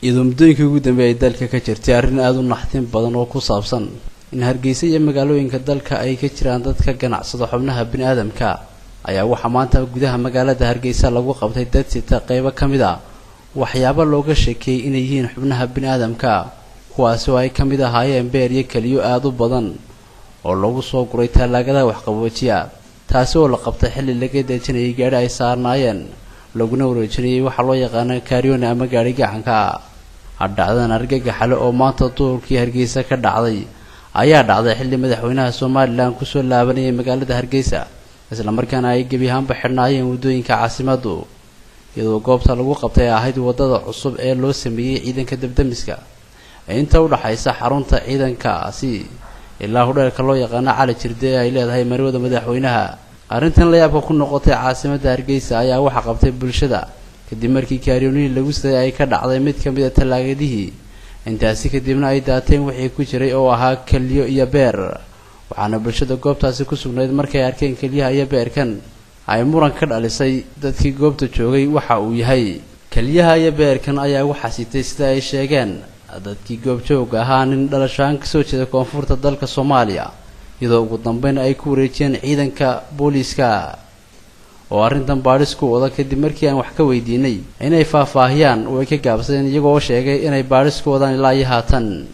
iyadoo muddooyinkii ugu dambeeyay dalka ka jirtay arrin aad u naxdin badan oo ku saabsan in Hargeysa iyo magaalooyinka dalka ay ka jiraan dadka ganacsada xubnaha bini'aadamka ayaa waxa maanta gudaha magaalada Hargeysa lagu qabtay dad sita qaybo kamid ah waxyaabo looga sheekay inay yihiin xubnaha bini'aadamka kuwaas oo ay kamid ahaayeen beer iyo kaliyo aad u badan oo lagu soo guray talaagada wax qaboojiya taasi oo la qabtay xilli laga dejinayay gaari ay saarnaayeen laguna wareejinayay waxa loo yaqaan kaariyoon ama gaari gacanka dhacdadan argagaxale oo maanta duurkii Hargeysa ka dhacday ayaa dhacday xilli madaxweynaha Soomaaliland ku soo laabanayay magaalada Hargeysa isla markaana ay gabi ahaanba xirnaayeen wadooyinka caasimadu iyadoo goobta lagu qabtay ahayd wadada cusub ee loo sameeyay ciidanka dabdamiska inta u dhaxaysa xarunta ciidankaasi ilaa hudheelka loo yaqaan Cali Jirde ay leedahay marwada madaxweynaha arrintan la yaabka ku noqotay caasimada Hargeysa ayaa waxa qabtay bulshada kadib markii kaariyoonii lagu saday ay ka dhacday mid ka mid ah talaagadihii intaasi kadibna ay daateen wixii ku jiray oo ahaa kaliyo iyo beer waxaana bulshada goobtaasi ku sugnayd markay arkeen kaliyaha iyo beerkan ay muran ka dhalisay dadkii goobta joogay waxa uu yahay kaliyaha iyo beerkan ayaa waxa sitay sida ay sheegeen dadkii goobjoog ahaa nin dhalashaan ka soo jeeda koonfurta dalka Soomaaliya iyadoo ugu dambeyn ay ku wareejiyeen ciidanka booliiska oo arrintan baadhis ku wada kadib markii aan wax ka weydiinay inay faahfaahiyaan oo ay ka gaabsadeen iyagoo sheegay inay baadhis ku wadaan ilaa iyo haatan